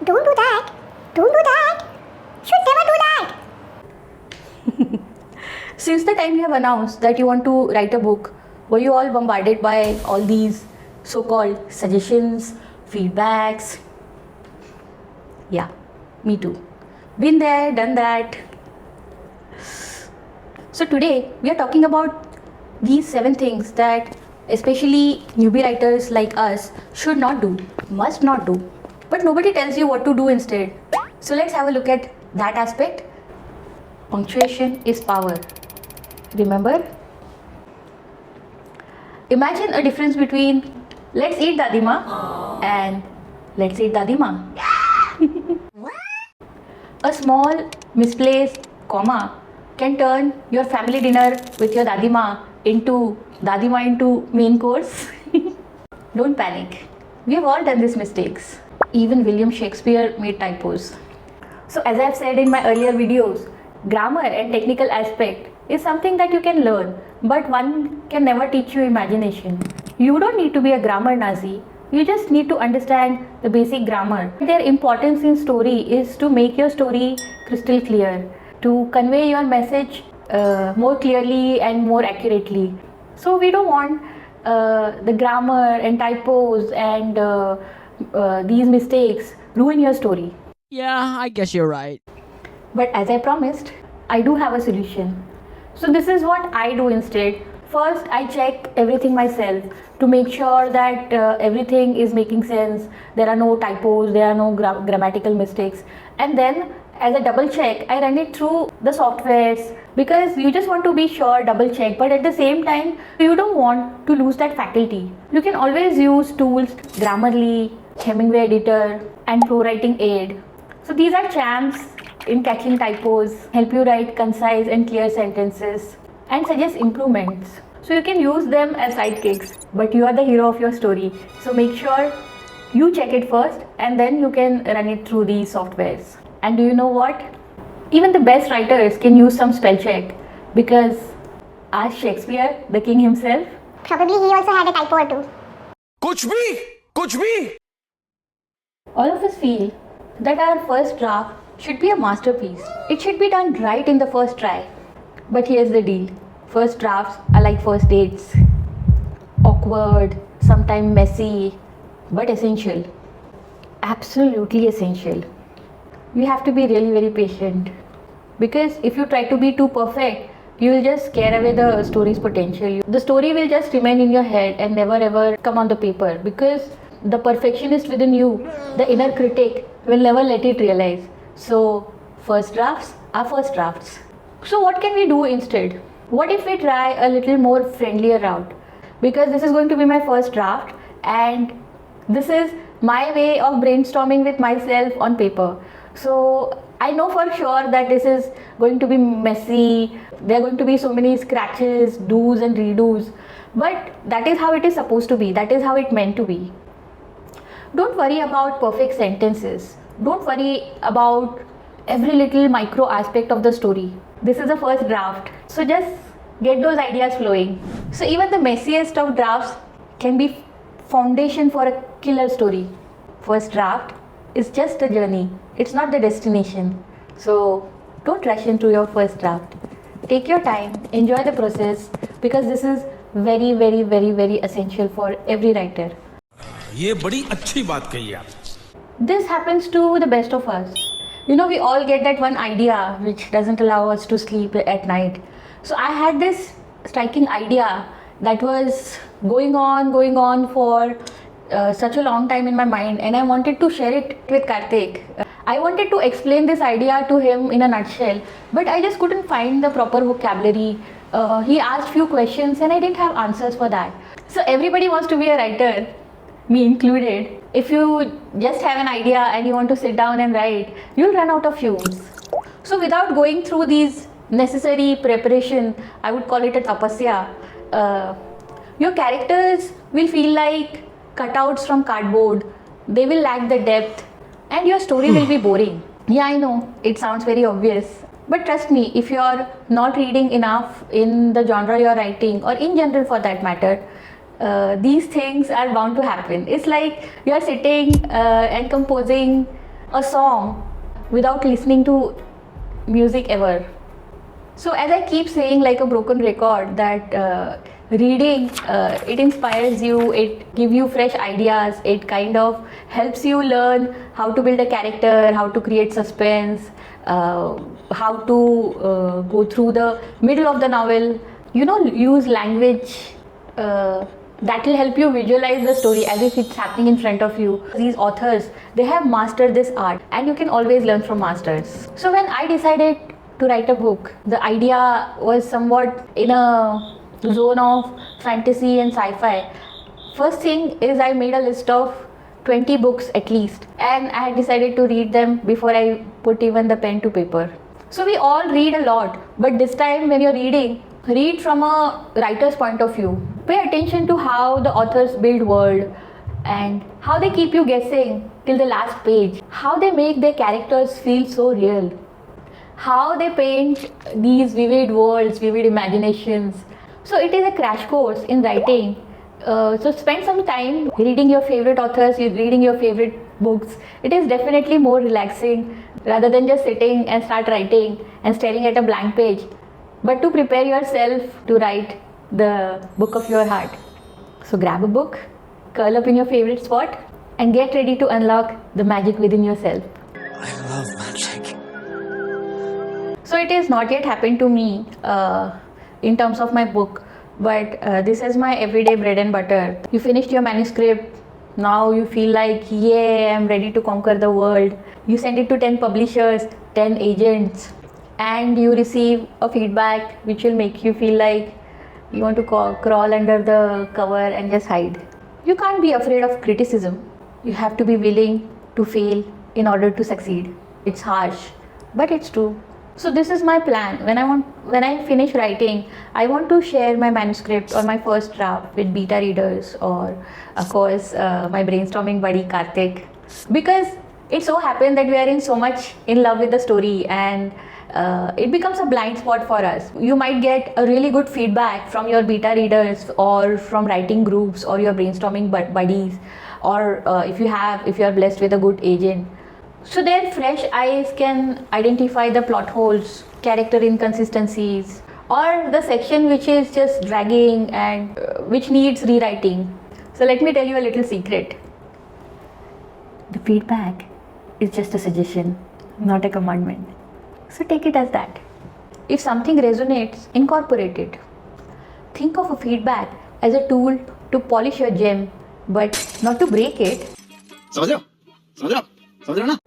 Don't do that. Don't do that. Should never do that. Since the time you have announced that you want to write a book, were you all bombarded by all these so-called suggestions, feedbacks? Yeah, me too. Been there, done that. So today we are talking about these 7 things that especially newbie writers like us should not do, must not do. But nobody tells you what to do instead. So let's have a look at that aspect. Punctuation is power. Remember? Imagine a difference between let's eat Dadima and let's eat Dadima. A small misplaced comma can turn your family dinner with your Dadima into main course. Don't panic. We have all done these mistakes. Even William Shakespeare made typos. So as I have said in my earlier videos, grammar and technical aspect is something that you can learn, but one can never teach you imagination. You don't need to be a grammar Nazi. You just need to understand the basic grammar. Their importance in story is to make your story crystal clear, to convey your message more clearly and more accurately. So we don't want the grammar and typos and these mistakes ruin your story. Yeah, I guess you're right. But as I promised, I do have a solution. So this is what I do instead. First, I check everything myself to make sure that everything is making sense. There are no typos, there are no grammatical mistakes. And then as a double check, I run it through the softwares because you just want to be sure, double check. But at the same time, you don't want to lose that faculty. You can always use tools, Grammarly, Hemingway Editor, and ProWriting Aid. So these are champs in catching typos, help you write concise and clear sentences, and suggest improvements. So you can use them as sidekicks, but you are the hero of your story. So make sure you check it first and then you can run it through these softwares. And do you know what? Even the best writers can use some spell check because ask Shakespeare, the king himself. Probably he also had a typo or two. कुछ भी All of us feel that our first draft should be a masterpiece. It should be done right in the first try. But here's the deal. First drafts are like first dates. Awkward, sometimes messy, but essential. Absolutely essential. You have to be really very patient. Because if you try to be too perfect, you will just scare away the story's potential. The story will just remain in your head and never ever come on the paper. Because the perfectionist within you, the inner critic, will never let it realize. So, first drafts are first drafts. So, what can we do instead? What if we try a little more friendlier route? Because this is going to be my first draft and this is my way of brainstorming with myself on paper. So, I know for sure that this is going to be messy. There are going to be so many scratches, do's and redos. But that is how it is supposed to be. That is how it meant to be. Don't worry about perfect sentences. Don't worry about every little micro aspect of the story. This is the first draft. So just get those ideas flowing. So even the messiest of drafts can be foundation for a killer story. First draft is just a journey. It's not the destination. So don't rush into your first draft. Take your time, enjoy the process because this is very, very, very, very essential for every writer. ये बड़ी अच्छी बात कही आप This happens to the best of us. You know, we all get that one idea which doesn't allow us to sleep at night. So I had this striking idea that was going on for such a long time in my mind, and I wanted to share it with Karthik. I wanted to explain this idea to him in a nutshell, but I just couldn't find the proper vocabulary. He asked few questions and I didn't have answers for that. So everybody wants to be a writer, me included. If you just have an idea and you want to sit down and write, you'll run out of fumes. So without going through these necessary preparation, I would call it a tapasya, your characters will feel like cutouts from cardboard. They will lack the depth and your story will be boring. Yeah, I know, it sounds very obvious. But trust me, if you're not reading enough in the genre you're writing, or in general for that matter, these things are bound to happen. It's like you're sitting and composing a song without listening to music ever. So as I keep saying, like a broken record, that reading, it inspires you, it gives you fresh ideas, it kind of helps you learn how to build a character, how to create suspense, how to go through the middle of the novel, use language that will help you visualize the story as if it's happening in front of you. These authors, they have mastered this art, and you can always learn from masters. So when I decided to write a book, the idea was somewhat in a zone of fantasy and sci-fi. First thing is, I made a list of 20 books at least, and I had decided to read them before I put even the pen to paper. So we all read a lot, but this time when you're reading, read from a writer's point of view. Pay attention to how the authors build world and how they keep you guessing till the last page, how they make their characters feel so real, how they paint these vivid worlds, vivid imaginations. So it is a crash course in writing. So spend some time reading your favorite authors, reading your favorite books. It is definitely more relaxing rather than just sitting and start writing and staring at a blank page, but to prepare yourself to write the book of your heart. So grab a book, curl up in your favorite spot, and get ready to unlock the magic within yourself. I love magic. So it has not yet happened to me in terms of my book, but this is my everyday bread and butter. You finished your manuscript, now you feel like, yeah, I'm ready to conquer the world. You send it to 10 publishers, 10 agents, and you receive a feedback which will make you feel like you want to crawl under the cover and just hide. You can't be afraid of criticism. You have to be willing to fail in order to succeed. It's harsh, but it's true. So this is my plan. When I finish writing, I want to share my manuscript or my first draft with beta readers, or of course my brainstorming buddy Karthik, because it so happened that we are so much in love with the story, and it becomes a blind spot for us. You might get a really good feedback from your beta readers or from writing groups or your brainstorming buddies, or if you are blessed with a good agent. So their fresh eyes can identify the plot holes, character inconsistencies, or the section which is just dragging and which needs rewriting. So let me tell you a little secret. The feedback is just a suggestion, not a commandment. So take it as that. If something resonates, incorporate it. Think of a feedback as a tool to polish your gem, but not to break it. समझ रहे हो ना?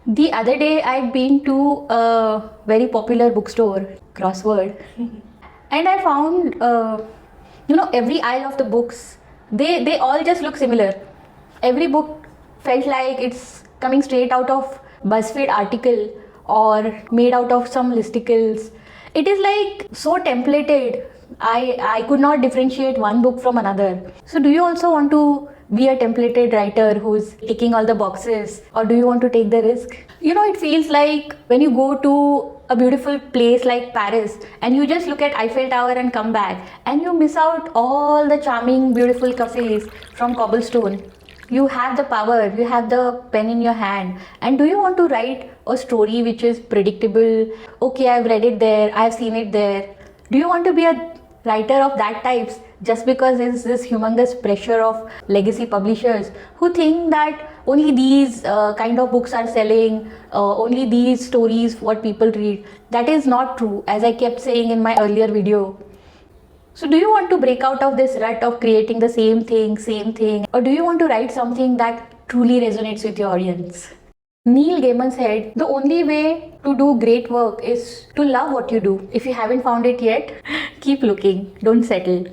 The other day I'd been to a very popular bookstore, Crossword, and I found, every aisle of the books, they all just look similar. Every book felt like it's coming straight out of BuzzFeed article or made out of some listicles. It is like so templated. I could not differentiate one book from another. So do you also want to be a templated writer who's ticking all the boxes, or do you want to take the risk? It feels like when you go to a beautiful place like Paris and you just look at Eiffel Tower and come back, and you miss out all the charming, beautiful cafes from cobblestone. You have the power, you have the pen in your hand, and do you want to write a story which is predictable? Okay, I've read it there, I've seen it there. Do you want to be a writer of that types just because there's this humongous pressure of legacy publishers who think that only these kind of books are selling, only these stories what people read? That is not true, as I kept saying in my earlier video. So do you want to break out of this rut of creating the same thing, or do you want to write something that truly resonates with your audience? Neil Gaiman said, the only way to do great work is to love what you do. If you haven't found it yet, keep looking, don't settle.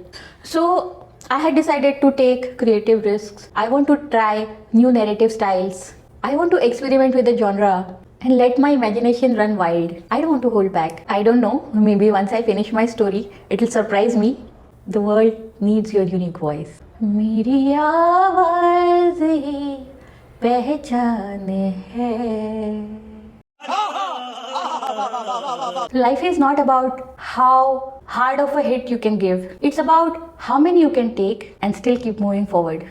So I had decided to take creative risks. I want to try new narrative styles. I want to experiment with the genre and let my imagination run wild. I don't want to hold back. I don't know, maybe once I finish my story, it'll surprise me. The world needs your unique voice. मेरी आवाज़ ही पहचान है. Life is not about how hard of a hit you can give. It's about how many you can take and still keep moving forward.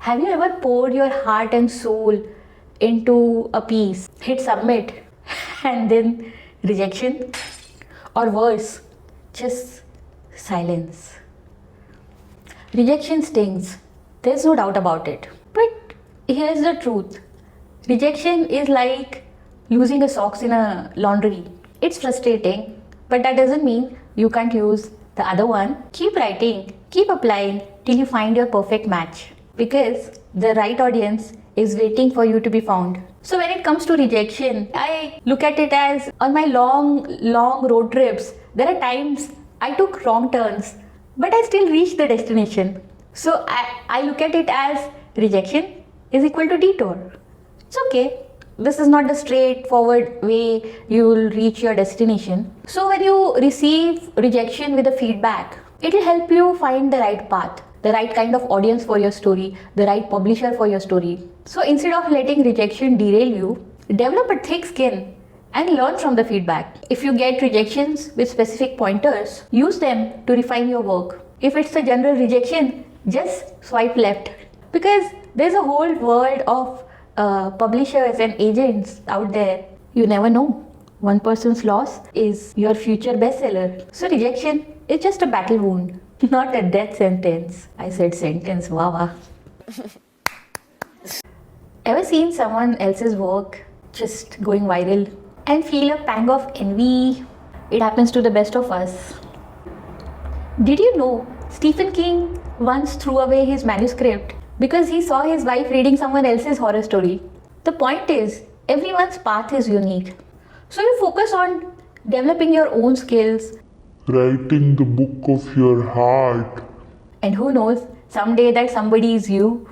Have you ever poured your heart and soul into a piece, hit submit, and then rejection? Or worse, just silence. Rejection stings, there's no doubt about it. But here's the truth, rejection is like losing a socks in a laundry. It's frustrating, but that doesn't mean you can't use the other one. Keep writing, keep applying till you find your perfect match, because the right audience is waiting for you to be found. So when it comes to rejection, I look at it as on my long road trips, there are times I took wrong turns, but I still reached the destination. So I look at it as rejection is equal to detour. It's okay. This is not the straightforward way you will reach your destination. So when you receive rejection with a feedback, it will help you find the right path, the right kind of audience for your story, the right publisher for your story. So instead of letting rejection derail you, develop a thick skin and learn from the feedback. If you get rejections with specific pointers, use them to refine your work. If it's a general rejection, just swipe left. Because there's a whole world of publishers and agents out there. You never know. One person's loss is your future bestseller. So rejection is just a battle wound, not a death sentence. I said sentence, wow. Ever seen someone else's work just going viral and feel a pang of envy? It happens to the best of us. Did you know Stephen King once threw away his manuscript because he saw his wife reading someone else's horror story? The point is, everyone's path is unique. So you focus on developing your own skills, writing the book of your heart. and who knows, someday that somebody is you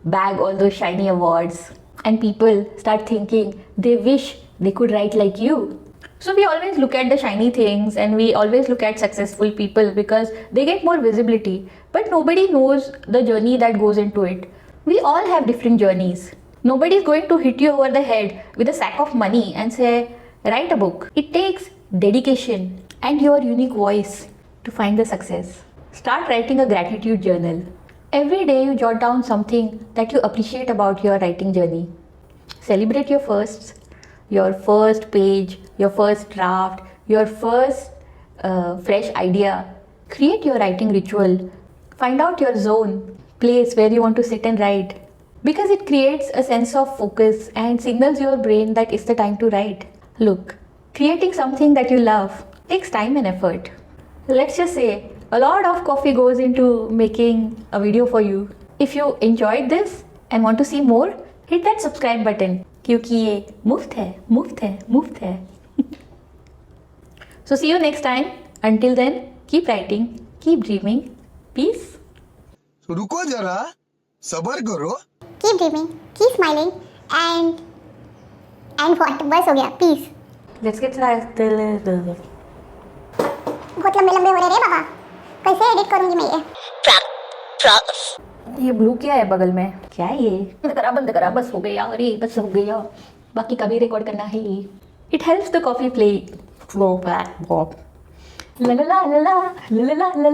bag all those shiny awards, and people start thinking they wish they could write like you. So we always look at the shiny things and we always look at successful people because they get more visibility, but nobody knows the journey that goes into it. We all have different journeys. Nobody is going to hit you over the head with a sack of money and say, write a book. It takes dedication and your unique voice to find the success. Start writing a gratitude journal. Every day you jot down something that you appreciate about your writing journey. Celebrate your firsts, your first page, your first draft, your first fresh idea. Create your writing ritual. Find out your zone, place where you want to sit and write. Because it creates a sense of focus and signals your brain that it's the time to write. Look, creating something that you love takes time and effort. Let's just say a lot of coffee goes into making a video for you. If you enjoyed this and want to see more, hit that subscribe button. क्योंकि ये मुफ्त है. So see you next time. Until then, keep writing, keep dreaming. Peace. रुको जरा, सबर करो. Keep dreaming, keep smiling, and what? बस हो गया. Peace. Let's get started. बहुत लंबे हो रहे रे बाबा. कैसे एडिट करूंगी मैं ये? ये ब्लू क्या है बगल में? क्या है ये? बंद करा बस हो गया. अरे बस हो गया. बाकी कभी रिकॉर्ड करना है ये. It helps the coffee play. La la la la la la la la.